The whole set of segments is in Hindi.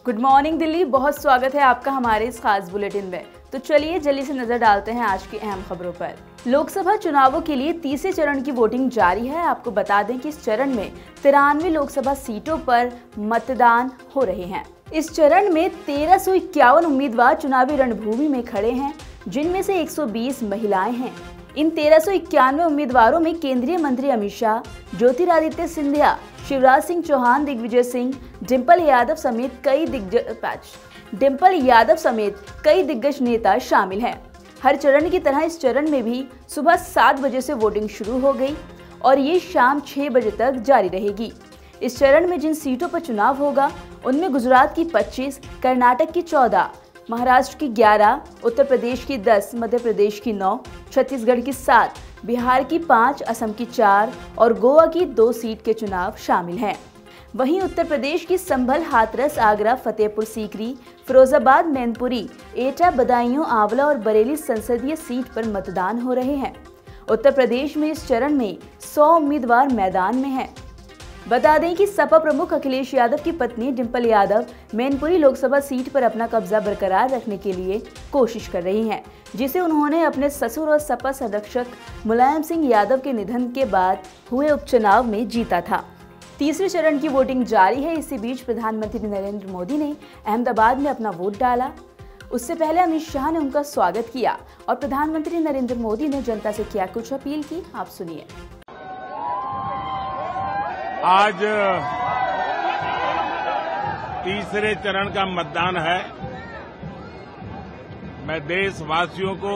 गुड मॉर्निंग दिल्ली, बहुत स्वागत है आपका हमारे इस खास बुलेटिन में। तो चलिए जल्दी से नजर डालते हैं आज की अहम खबरों पर। लोकसभा चुनावों के लिए तीसरे चरण की वोटिंग जारी है। आपको बता दें कि इस चरण में 93 लोकसभा सीटों पर मतदान हो रहे हैं। इस चरण में 1351 उम्मीदवार चुनावी रणभूमि में खड़े हैं, जिनमें से 120 महिलाएं हैं। इन 1391 उम्मीदवारों में केंद्रीय मंत्री अमित शाह, ज्योतिरादित्य सिंधिया, शिवराज सिंह चौहान, दिग्विजय सिंह, डिम्पल यादव समेत कई दिग्गज नेता शामिल हैं। हर चरण की तरह इस चरण में भी सुबह 7 बजे से वोटिंग शुरू हो गई और ये शाम 6 बजे तक जारी रहेगी। इस चरण में जिन सीटों पर चुनाव होगा उनमें गुजरात की 25, कर्नाटक की 14, महाराष्ट्र की 11, उत्तर प्रदेश की 10, मध्य प्रदेश की 9, छत्तीसगढ़ की 7, बिहार की 5, असम की 4 और गोवा की 2 सीट के चुनाव शामिल हैं। वहीं उत्तर प्रदेश की संभल, हाथरस, आगरा, फतेहपुर सीकरी, फिरोजाबाद, मैनपुरी, एटा, बदायूं, आंवला और बरेली संसदीय सीट पर मतदान हो रहे हैं। उत्तर प्रदेश में इस चरण में 100 उम्मीदवार मैदान में हैं। बता दें कि सपा प्रमुख अखिलेश यादव की पत्नी डिम्पल यादव मैनपुरी लोकसभा सीट पर अपना कब्जा बरकरार रखने के लिए कोशिश कर रही हैं, जिसे उन्होंने अपने ससुर और सपा संरक्षक मुलायम सिंह यादव के निधन के बाद हुए उपचुनाव में जीता था। तीसरे चरण की वोटिंग जारी है। इसी बीच प्रधानमंत्री नरेंद्र मोदी ने अहमदाबाद में अपना वोट डाला। उससे पहले अमित शाह ने उनका स्वागत किया और प्रधानमंत्री नरेंद्र मोदी ने जनता से क्या कुछ अपील की, आप सुनिए। आज तीसरे चरण का मतदान है। मैं देशवासियों को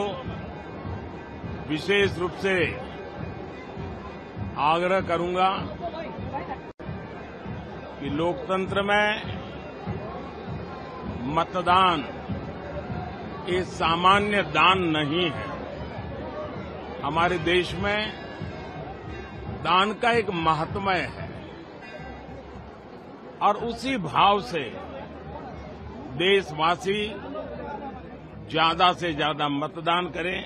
विशेष रूप से आग्रह करूंगा कि लोकतंत्र में मतदान ये सामान्य दान नहीं है। हमारे देश में दान का एक महात्म्य है और उसी भाव से देशवासी ज्यादा से ज्यादा मतदान करें।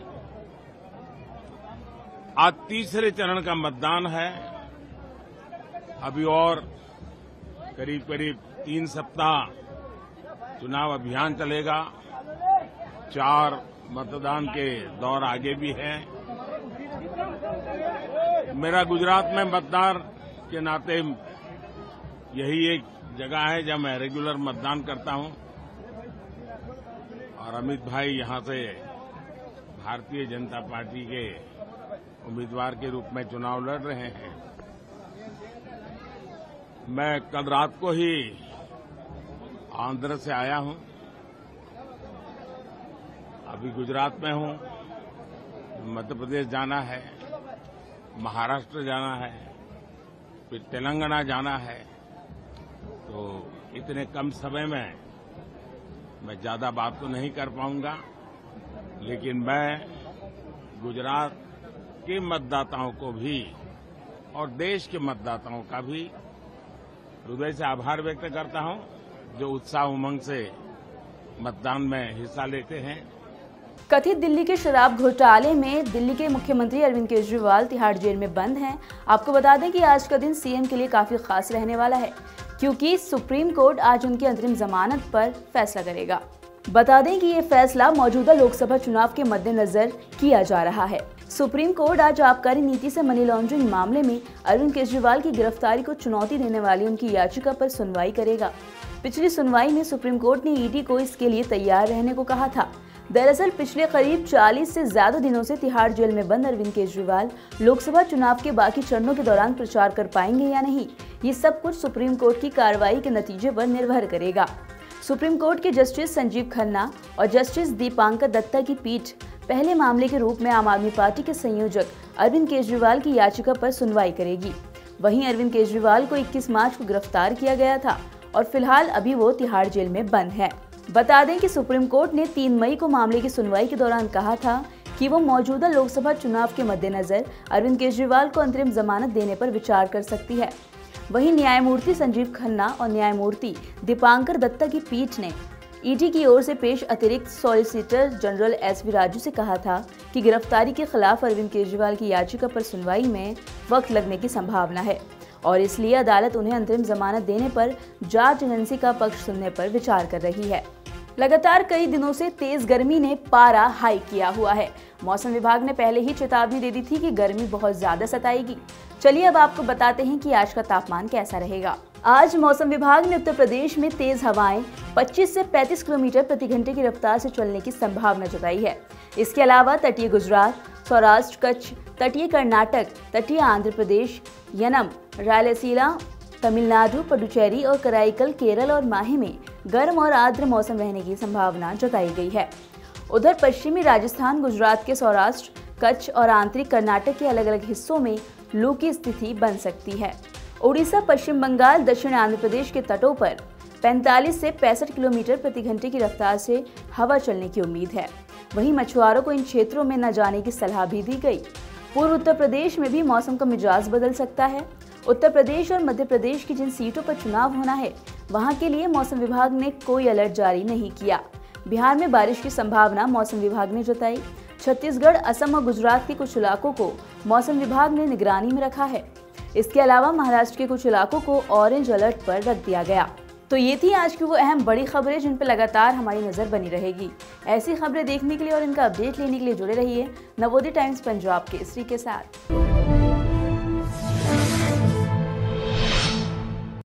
आज तीसरे चरण का मतदान है। अभी और करीब 3 सप्ताह चुनाव अभियान चलेगा। 4 मतदान के दौर आगे भी हैं। मेरा गुजरात में मतदार के नाते यही एक जगह है जहां मैं रेगुलर मतदान करता हूं और अमित भाई यहां से भारतीय जनता पार्टी के उम्मीदवार के रूप में चुनाव लड़ रहे हैं। मैं कल रात को ही आंध्र से आया हूं, अभी गुजरात में हूं। मध्य प्रदेश जाना है, महाराष्ट्र जाना है, फिर तेलंगाना जाना है। तो इतने कम समय में मैं ज्यादा बात तो नहीं कर पाऊंगा, लेकिन मैं गुजरात के मतदाताओं को भी और देश के मतदाताओं का भी हृदय से आभार व्यक्त करता हूं, जो उत्साह उमंग से मतदान में हिस्सा लेते हैं। कथित दिल्ली के शराब घोटाले में दिल्ली के मुख्यमंत्री अरविंद केजरीवाल तिहाड़ जेल में बंद हैं। आपको बता दें कि आज का दिन सीएम के लिए काफी खास रहने वाला है, क्योंकि सुप्रीम कोर्ट आज उनकी अंतरिम जमानत पर फैसला करेगा। बता दें कि ये फैसला मौजूदा लोकसभा चुनाव के मद्देनजर किया जा रहा है। सुप्रीम कोर्ट आज आबकारी नीति से मनी लॉन्ड्रिंग मामले में अरविंद केजरीवाल की गिरफ्तारी को चुनौती देने वाली उनकी याचिका पर सुनवाई करेगा। पिछली सुनवाई में सुप्रीम कोर्ट ने ईडी को इसके लिए तैयार रहने को कहा था। दरअसल पिछले करीब 40 से ज्यादा दिनों से तिहाड़ जेल में बंद अरविंद केजरीवाल लोकसभा चुनाव के बाकी चरणों के दौरान प्रचार कर पाएंगे या नहीं, ये सब कुछ सुप्रीम कोर्ट की कार्रवाई के नतीजे पर निर्भर करेगा। सुप्रीम कोर्ट के जस्टिस संजीव खन्ना और जस्टिस दीपांकर दत्ता की पीठ पहले मामले के रूप में आम आदमी पार्टी के संयोजक अरविंद केजरीवाल की याचिका पर सुनवाई करेगी। वहीं अरविंद केजरीवाल को 21 मार्च को गिरफ्तार किया गया था और फिलहाल अभी वो तिहाड़ जेल में बंद है। बता दें कि सुप्रीम कोर्ट ने 3 मई को मामले की सुनवाई के दौरान कहा था कि वो मौजूदा लोकसभा चुनाव के मद्देनजर अरविंद केजरीवाल को अंतरिम जमानत देने पर विचार कर सकती है। वहीं न्यायमूर्ति संजीव खन्ना और न्यायमूर्ति दीपांकर दत्ता की पीठ ने ईडी की ओर से पेश अतिरिक्त सॉलिसिटर जनरल एसवी राजू से कहा था कि गिरफ्तारी के खिलाफ अरविंद केजरीवाल की याचिका पर सुनवाई में वक्त लगने की संभावना है और इसलिए अदालत उन्हें अंतरिम जमानत देने पर जांच एजेंसी का पक्ष सुनने पर विचार कर रही है। लगातार कई दिनों से तेज गर्मी ने पारा हाई किया हुआ है। मौसम विभाग ने पहले ही चेतावनी दे दी थी कि गर्मी बहुत ज्यादा सताएगी। चलिए अब आपको बताते हैं कि आज का तापमान कैसा रहेगा। आज मौसम विभाग ने उत्तर प्रदेश में तेज हवाएं 25 से 35 किलोमीटर प्रति घंटे की रफ्तार से चलने की संभावना जताई है। इसके अलावा तटीय गुजरात, सौराष्ट्र, कच्छ, तटीय कर्नाटक, तटीय आंध्र प्रदेश, यनम, रायलसीमा, तमिलनाडु, पुडुचेरी और कराईकल, केरल और माहे में गर्म और आर्द्र मौसम रहने की संभावना जताई गई है। उधर पश्चिमी राजस्थान, गुजरात के सौराष्ट्र, कच्छ और आंतरिक कर्नाटक के अलग अलग हिस्सों में लू की स्थिति बन सकती है। उड़ीसा, पश्चिम बंगाल, दक्षिण आंध्र प्रदेश के तटों पर 45 से 65 किलोमीटर प्रति घंटे की रफ्तार से हवा चलने की उम्मीद है। वहीं मछुआरों को इन क्षेत्रों में न जाने की सलाह भी दी गई। पूर्व उत्तर प्रदेश में भी मौसम का मिजाज बदल सकता है। उत्तर प्रदेश और मध्य प्रदेश की जिन सीटों पर चुनाव होना है, वहां के लिए मौसम विभाग ने कोई अलर्ट जारी नहीं किया। बिहार में बारिश की संभावना मौसम विभाग ने जताई। छत्तीसगढ़, असम और गुजरात के कुछ इलाकों को मौसम विभाग ने निगरानी में रखा है। इसके अलावा महाराष्ट्र के कुछ इलाकों को ऑरेंज अलर्ट पर रख दिया गया। तो ये थी आज की वो अहम बड़ी खबरें जिन पर लगातार हमारी नजर बनी रहेगी। ऐसी खबरें देखने के लिए और इनका अपडेट लेने के लिए जुड़े रहिए नवोदय टाइम्स पंजाब केसरी के साथ।